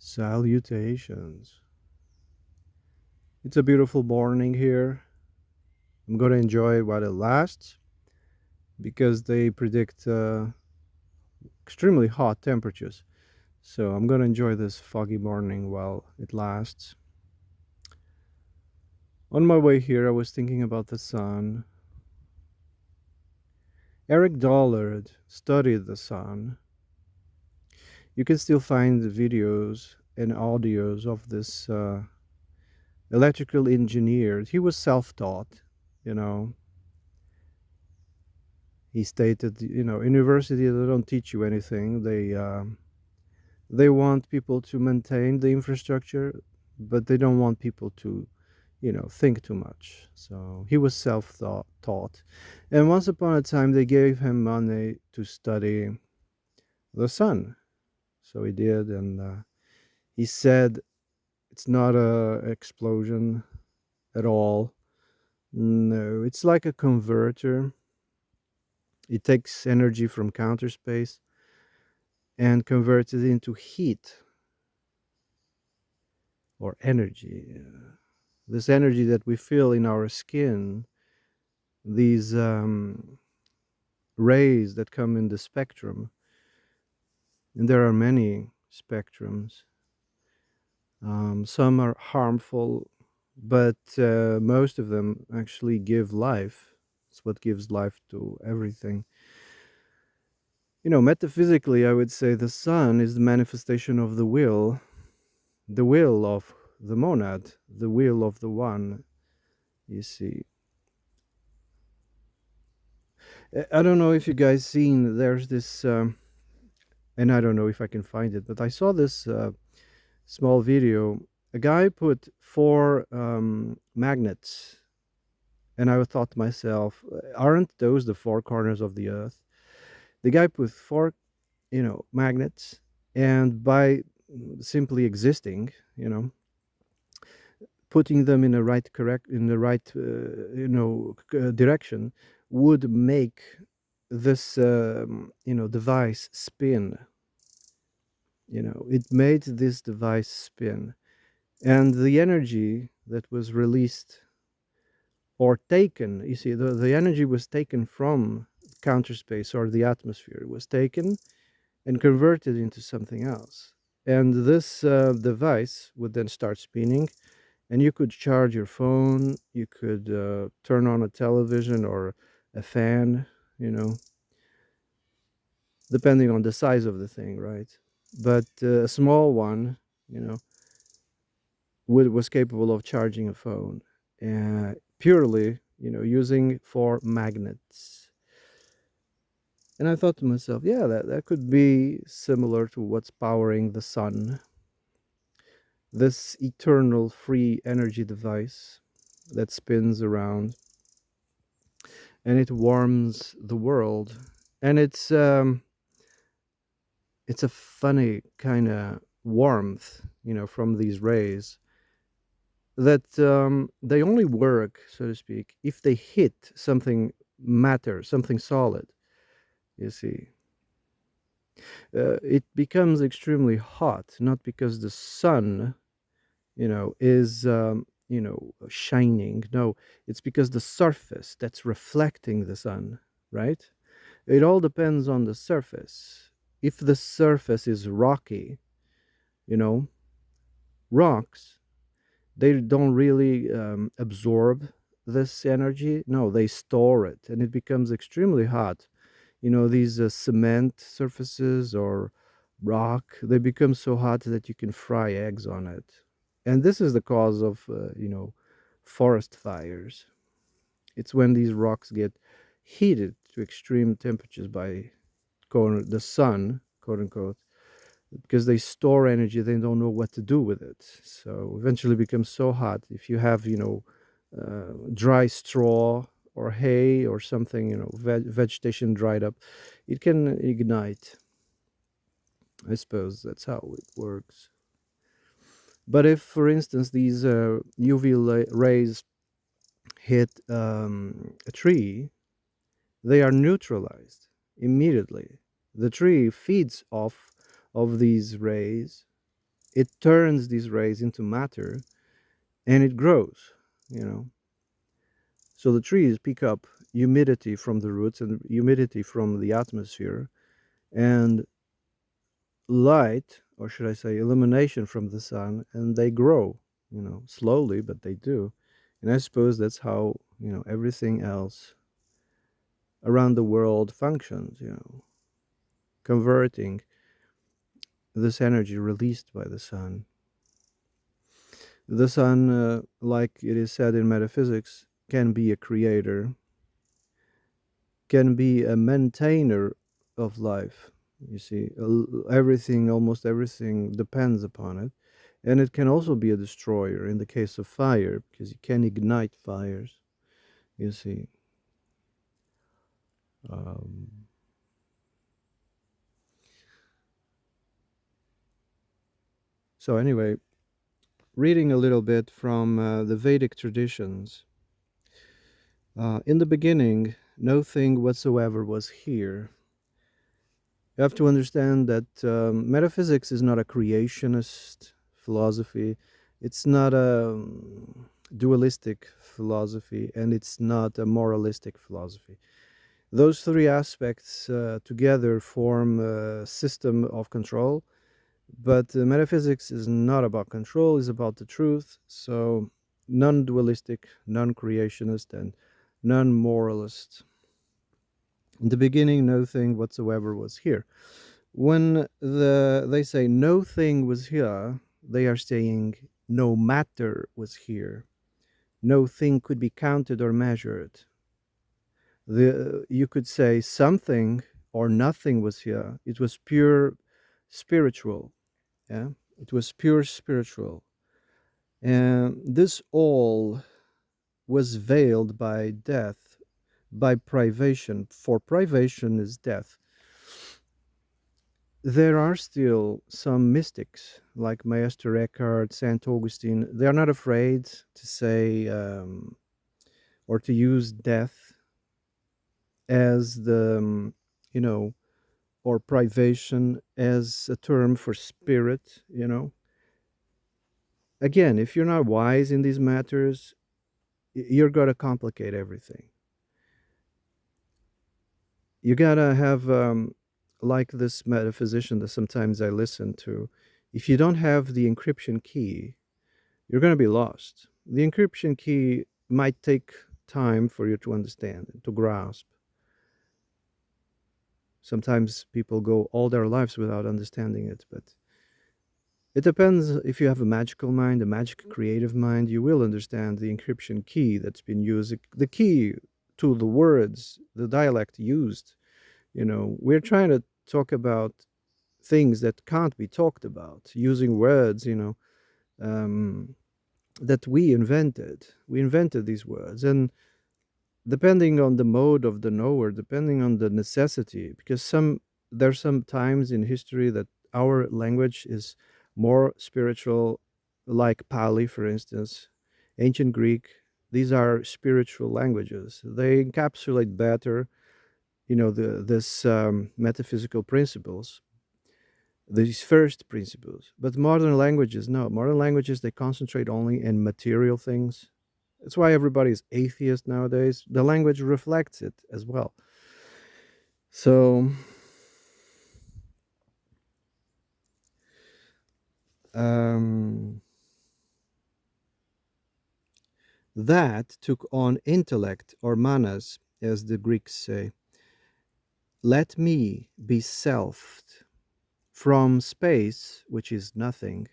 Salutations. It's a beautiful morning here. I'm going to enjoy it while it lasts because they predict extremely hot temperatures. So I'm going to enjoy this foggy morning while it lasts. On my way here, I was thinking about the sun. Eric Dollard studied the sun. You can still find the videos and audios of this electrical engineer. He was self taught, you know, he stated, university they don't teach you anything. They want people to maintain the infrastructure, but they don't want people to, think too much. So he was self-taught, and once upon a time they gave him money to study the sun. So he did, and he said it's not a explosion at all. No, it's like a converter. It takes energy from counter space and converts it into heat or energy. This energy that we feel in our skin, these rays that come in the spectrum, and there are many spectrums. Some are harmful, but most of them actually give life. It's what gives life to everything. Metaphysically, I would say the sun is the manifestation of the will of the monad, the will of the one, you see. I don't know if you guys seen, there's this, and I don't know if I can find it, but I saw this small video. A guy put four magnets, and I thought to myself, aren't those the four corners of the earth? The guy put four, magnets, and by simply existing, putting them in the right direction would make this device spin. It made this device spin, and the energy that was released or taken, you see, the energy was taken from counter space or the atmosphere. It was taken and converted into something else, and this device would then start spinning, and you could charge your phone, you could turn on a television or a fan, you know depending on the size of the thing, right? But a small one, you know was capable of charging a phone, purely, using four magnets. And I thought to myself, yeah, that could be similar to what's powering the sun, this eternal free energy device that spins around, and it warms the world. And it's a funny kind of warmth, from these rays, that they only work, so to speak, if they hit something matter, something solid. You see, it becomes extremely hot, not because the sun, is shining. No, it's because the surface that's reflecting the sun, right? It all depends on the surface. If the surface is rocky, you know, rocks, they don't really absorb this energy. No, they store it, and it becomes extremely hot. These cement surfaces or rock, they become so hot that you can fry eggs on it. And this is the cause of, forest fires. It's when these rocks get heated to extreme temperatures by the sun, quote unquote, because they store energy, they don't know what to do with it. So eventually it becomes so hot. If you have, dry straw or hay or something, vegetation dried up, it can ignite. I suppose that's how it works. But if, for instance, these UV rays hit a tree, they are neutralized immediately. The tree feeds off of these rays, it turns these rays into matter and it grows, you know. So the trees pick up humidity from the roots and humidity from the atmosphere and light, or should I say illumination from the sun, and they grow, slowly, but they do. And I suppose that's how, everything else around the world functions, converting this energy released by the sun. The sun, like it is said in metaphysics, can be a creator, can be a maintainer of life. You see, everything, almost everything depends upon it. And it can also be a destroyer in the case of fire, because you can ignite fires, you see. Um, so, anyway, reading a little bit from the Vedic traditions. In the beginning, no thing whatsoever was here. You have to understand that metaphysics is not a creationist philosophy. It's not a dualistic philosophy, and it's not a moralistic philosophy. Those three aspects together form a system of control, but metaphysics is not about control, it's about the truth. So, non dualistic, non creationist, and non moralist. In the beginning, no thing whatsoever was here. When they say no thing was here, they are saying no matter was here. No thing could be counted or measured. You could say something or nothing was here. It was pure spiritual. Yeah, it was pure spiritual, and this all was veiled by death, by privation. For privation is death. There are still some mystics like Maester Eckhart, Saint Augustine. They are not afraid to say or to use death as the you know or privation as a term for spirit. Again, if you're not wise in these matters, you're going to complicate everything. You got to have, like this metaphysician that sometimes I listen to, if you don't have the encryption key, you're going to be lost. The encryption key might take time for you to understand and to grasp. Sometimes people go all their lives without understanding it, but it depends. If you have a magical mind, a magic creative mind, you will understand the encryption key that's been used, the key to the words, the dialect used. We're trying to talk about things that can't be talked about using words, um, that we invented. We invented these words. And depending on the mode of the knower, depending on the necessity, because there's some times in history that our language is more spiritual, like Pali, for instance, ancient Greek. These are spiritual languages. They encapsulate better, this metaphysical principles, these first principles. But modern languages, no. Modern languages, they concentrate only in material things. That's why everybody's atheist nowadays. The language reflects it as well. So, um, that took on intellect, or manas, as the Greeks say. Let me be selfed from space, which is nothing.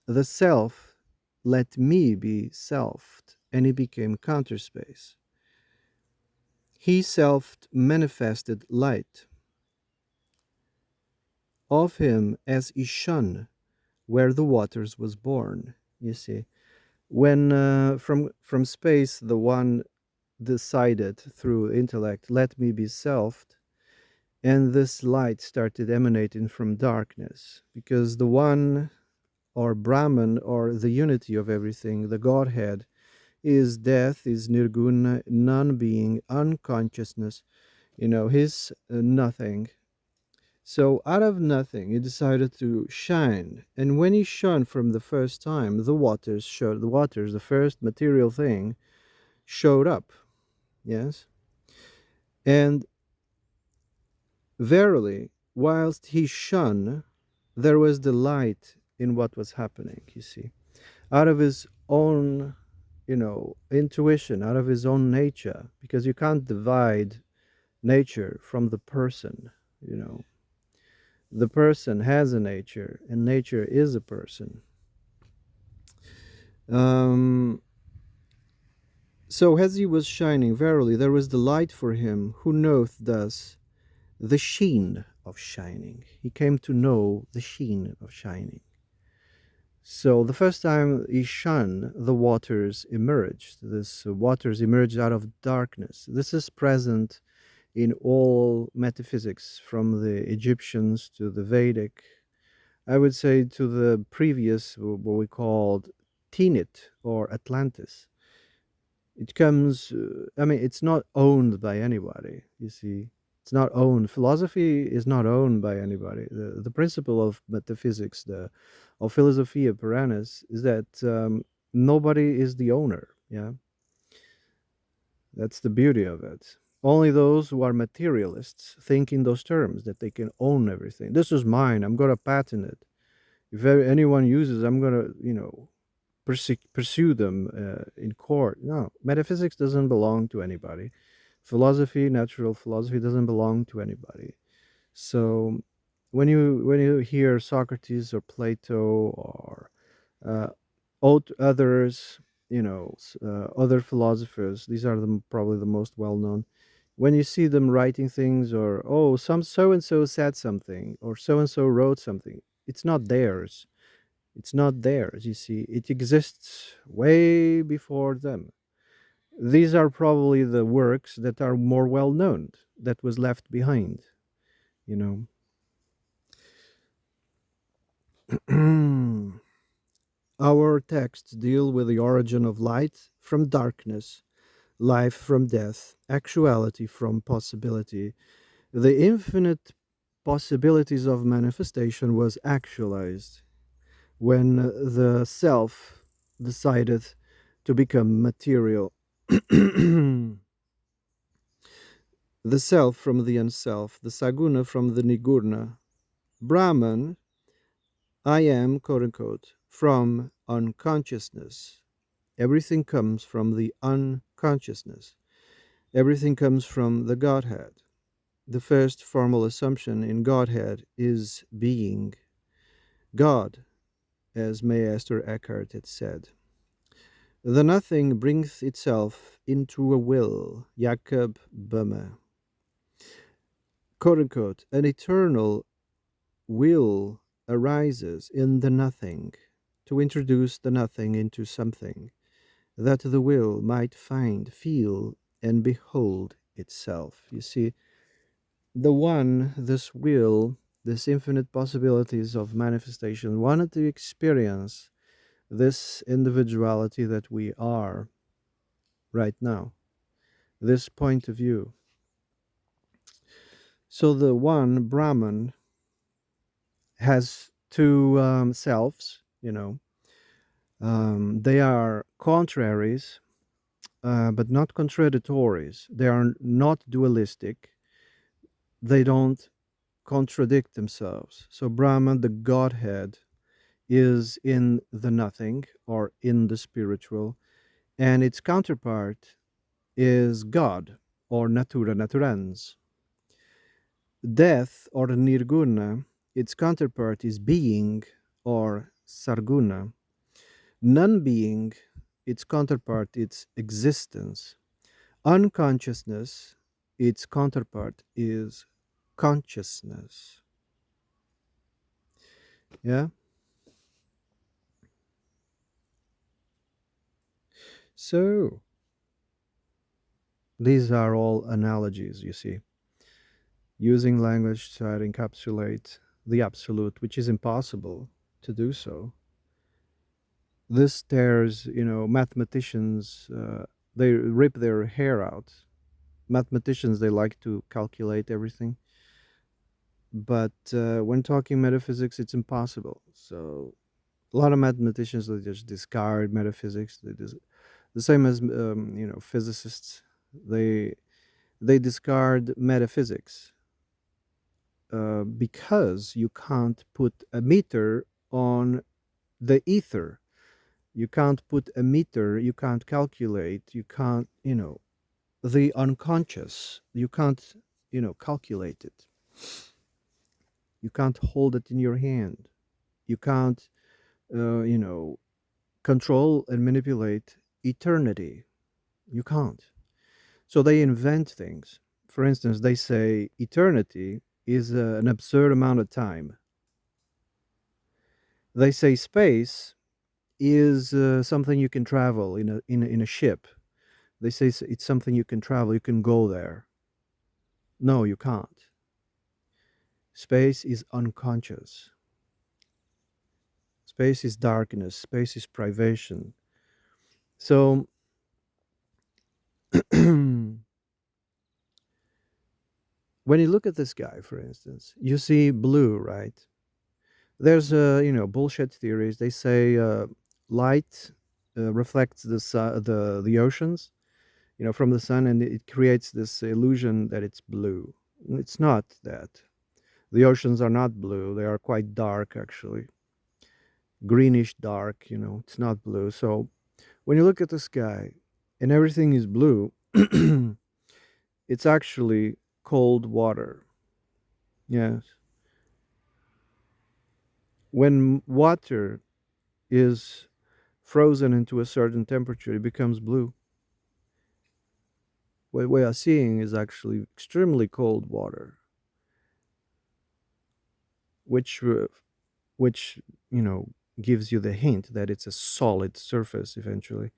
The self, let me be selfed, and he became counter space. He self manifested light. Of him as Ishan, where the waters was born. You see, when from space the one decided through intellect, let me be selfed, and this light started emanating from darkness, because the one, or Brahman, or the unity of everything, the Godhead, is death, is nirguna, non-being, unconsciousness. His nothing. So out of nothing, he decided to shine. And when he shone from the first time, the waters, the first material thing, showed up. Yes. And verily, whilst he shone, there was delight in what was happening, you see. Out of his own, intuition, out of his own nature, because you can't divide nature from the person, you know. The person has a nature, and nature is a person. Um, so as he was shining, verily there was delight for him who knoweth thus the sheen of shining. He came to know the sheen of shining. So the first time he shone, the waters emerged. This waters emerged out of darkness. This is present in all metaphysics, from the Egyptians to the Vedic, I would say, to the previous, what we called Tenit or Atlantis. It comes, I mean, it's not owned by anybody, you see. It's not owned. Philosophy is not owned by anybody. The principle of metaphysics, of Philosophia Perennis, is that nobody is the owner. Yeah, that's the beauty of it. Only those who are materialists think in those terms, that they can own everything. This is mine. I'm going to patent it. If anyone uses, I'm going to, pursue them in court. No, metaphysics doesn't belong to anybody. Philosophy, natural philosophy, doesn't belong to anybody. So when you hear Socrates or Plato or uh, others, other philosophers, these are probably the most well known. When you see them writing things, or some so and so said something, or so and so wrote something, it's not theirs. It's not theirs, you see. It exists way before them. These are probably the works that are more well known, that was left behind, you know. Our texts deal with the origin of light from darkness, life from death, actuality from possibility. The infinite possibilities of manifestation was actualized when the self decided to become material. The self from the unself, the saguna from the nigurna, Brahman, I am, quote unquote, from unconsciousness. Everything comes from the unconsciousness. Everything comes from the Godhead. The first formal assumption in Godhead is being. God, as Maester Eckhart had said. The nothing brings itself into a will, Jakob Böhme. Quote unquote, an eternal will arises in the nothing to introduce the nothing into something, that the will might find, feel, and behold itself. You see, the one, this will, this infinite possibilities of manifestation, wanted to experience this individuality that we are right now, this point of view. So the one, Brahman, has two selves, they are contraries, but not contradictories. They are not dualistic. They don't contradict themselves. So Brahman, the Godhead, is in the nothing or in the spiritual, and its counterpart is God or natura naturans. Death or nirguna, its counterpart is being or sarguna. Non being, its counterpart is existence. Unconsciousness, its counterpart is consciousness. Yeah. So these are all analogies, you see, using language to encapsulate the absolute, which is impossible to do so. This tears, mathematicians, they rip their hair out. Mathematicians, they like to calculate everything. But when talking metaphysics, it's impossible. So a lot of mathematicians, they just discard metaphysics. The same as physicists. They they discard metaphysics because you can't put a meter on the ether. You can't put a meter. You can't calculate. You can't, the unconscious. You can't, calculate it. You can't hold it in your hand. You can't, uh, you know, control and manipulate eternity. You can't. So they invent things. For instance, they say eternity is an absurd amount of time. They say space is something you can travel in a ship. They say it's something you can travel. You can go there. No, you can't. Space is unconscious. Space is darkness. Space is privation. So when you look at this guy, for instance, you see blue, right? There's bullshit theories. They say light reflects the oceans, from the sun, and it creates this illusion that it's blue. It's not that. The oceans are not blue. They are quite dark, actually, greenish dark. It's not blue. So when you look at the sky and everything is blue, it's actually cold water. Yes. When water is frozen into a certain temperature, it becomes blue. What we are seeing is actually extremely cold water, which which you know gives you the hint that it's a solid surface. Eventually,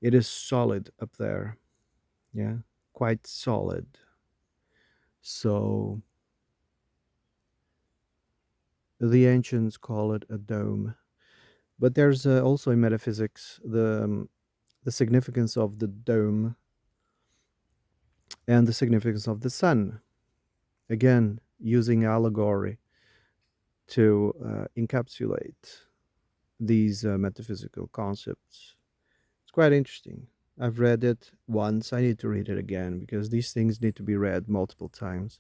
it is solid up there. Yeah, quite solid. So the ancients call it a dome. But there's also in metaphysics the significance of the dome and the significance of the sun. Again, using allegory to encapsulate these metaphysical concepts. It's quite interesting. I've read it once. I need to read it again because these things need to be read multiple times.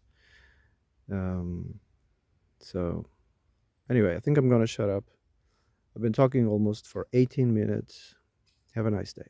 Um, so, anyway, I think I'm going to shut up. I've been talking almost for 18 minutes. Have a nice day.